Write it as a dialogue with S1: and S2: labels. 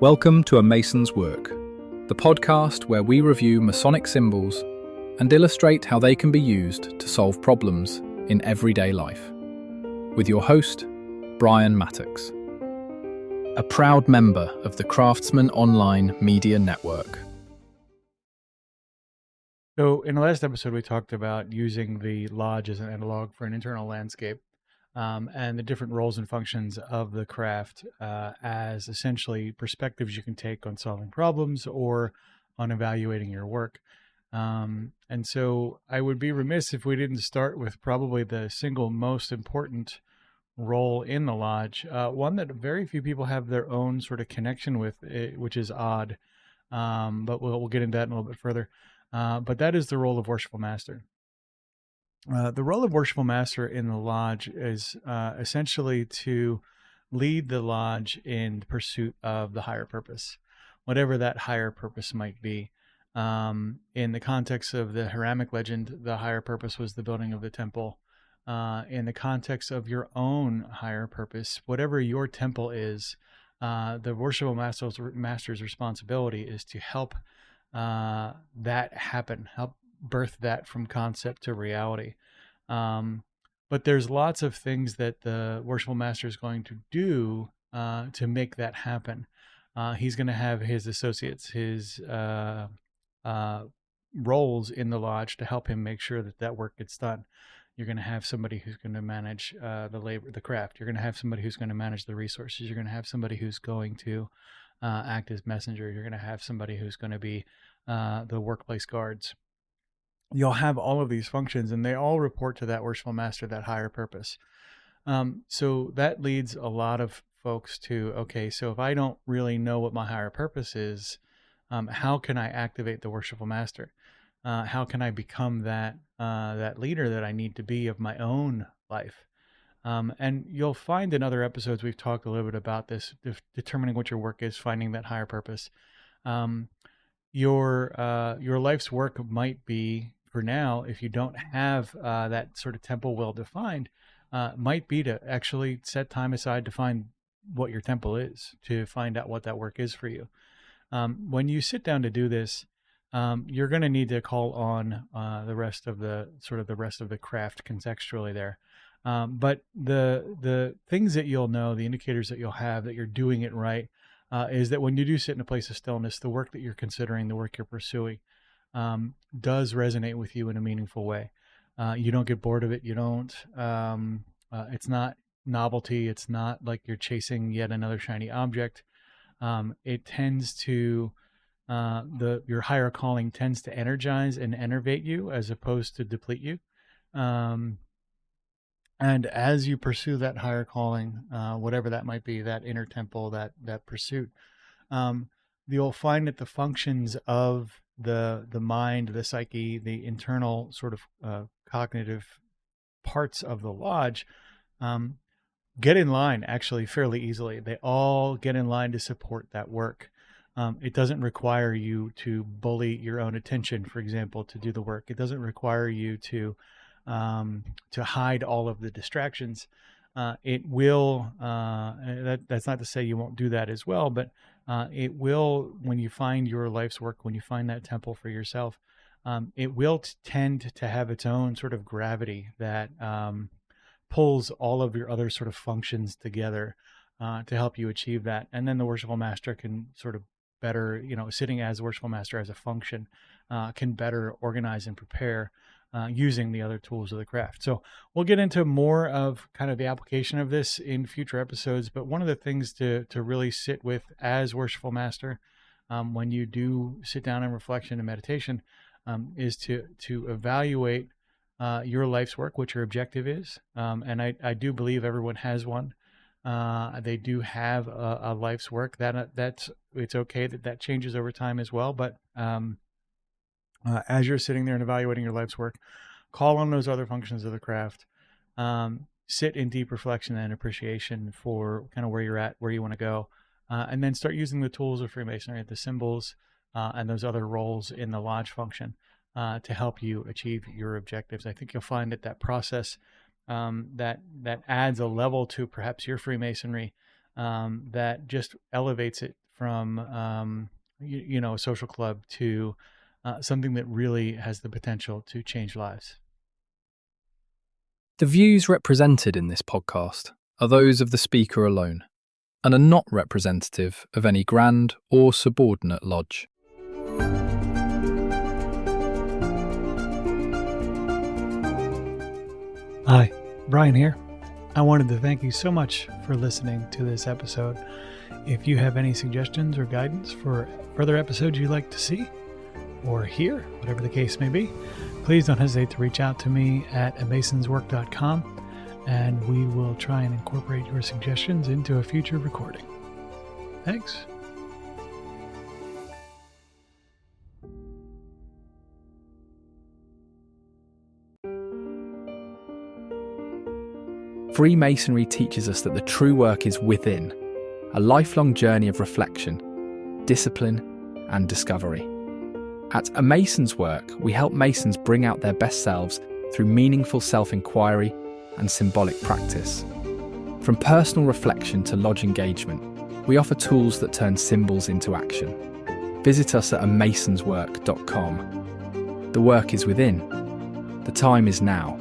S1: Welcome to A Mason's Work, the podcast where we review Masonic symbols and illustrate how they can be used to solve problems in everyday life. With your host, Brian Mattox, a proud member of the Craftsman Online Media Network.
S2: So in the last episode, we talked about using the lodge as an analog for an internal landscape and the different roles and functions of the craft as essentially perspectives you can take on solving problems or on evaluating your work. And so I would be remiss if we didn't start with probably the single most important role in the lodge, one that very few people have their own sort of connection with, which is odd. But we'll get into that in a little bit further. But that is the role of Worshipful Master. The role of Worshipful Master in the lodge is essentially to lead the lodge in pursuit of the higher purpose, whatever that higher purpose might be. In the context of the Hiramic legend, the higher purpose was the building of the temple. In the context of your own higher purpose, whatever your temple is, the Worshipful Master's responsibility is to help that happen, help birth that from concept to reality. But there's lots of things that the Worshipful Master is going to do to make that happen. He's going to have his associates, his roles in the lodge to help him make sure that that work gets done. You're going to have somebody who's going to manage the labor, the craft. You're going to have somebody who's going to manage the resources. You're going to have somebody who's going to act as messenger. You're going to have somebody who's going to be the workplace guards. You'll have all of these functions, and they all report to that Worshipful Master, that higher purpose. So that leads a lot of folks to, okay, so if I don't really know what my higher purpose is, how can I activate the Worshipful Master? How can I become that leader that I need to be of my own life? And you'll find in other episodes we've talked a little bit about this, determining what your work is, finding that higher purpose. Your life's work might be, for now, if you don't have that sort of temple well defined, might be to actually set time aside to find what your temple is, to find out what that work is for you. When you sit down to do this, you're going to need to call on the rest of the craft contextually there. But the things that you'll know, the indicators that you'll have that you're doing it right, is that when you do sit in a place of stillness, the work that you're considering, the work you're pursuing, does resonate with you in a meaningful way. You don't get bored of it. You don't. It's not novelty. It's not like you're chasing yet another shiny object. It tends to your higher calling tends to energize and enervate you as opposed to deplete you. And as you pursue that higher calling, whatever that might be, that inner temple, that pursuit, you'll find that the functions of the mind, the psyche, the internal sort of cognitive parts of the lodge get in line actually fairly easily. They all get in line to support that work. It doesn't require you to bully your own attention, for example, to do the work. It doesn't require you to hide all of the distractions. It will, that's not to say you won't do that as well, but it will, when you find your life's work, when you find that temple for yourself, it will tend to have its own sort of gravity that pulls all of your other sort of functions together to help you achieve that. And then the Worshipful Master can sort of better, sitting as Worshipful Master as a function, can better organize and prepare using the other tools of the craft. So we'll get into more of kind of the application of this in future episodes. But one of the things to really sit with as Worshipful Master, when you do sit down in reflection and meditation, is to evaluate your life's work, what your objective is. And I do believe everyone has one. They do have a life's work. That's it's okay that changes over time as well. But as you're sitting there and evaluating your life's work, call on those other functions of the craft. Sit in deep reflection and appreciation for kind of where you're at, where you want to go, and then start using the tools of Freemasonry, the symbols, and those other roles in the lodge function to help you achieve your objectives. I think you'll find that process that adds a level to perhaps your Freemasonry that just elevates it from a social club to something that really has the potential to change lives.
S1: The views represented in this podcast are those of the speaker alone and are not representative of any grand or subordinate lodge.
S2: Hi, Brian here. I wanted to thank you so much for listening to this episode. If you have any suggestions or guidance for further episodes you'd like to see or hear, whatever the case may be, please don't hesitate to reach out to me at amasonswork.com, and we will try and incorporate your suggestions into a future recording. Thanks.
S1: Freemasonry teaches us that the true work is within, a lifelong journey of reflection, discipline, and discovery. At A Mason's Work, we help Masons bring out their best selves through meaningful self-inquiry and symbolic practice. From personal reflection to lodge engagement, we offer tools that turn symbols into action. Visit us at amasonswork.com. The work is within. The time is now.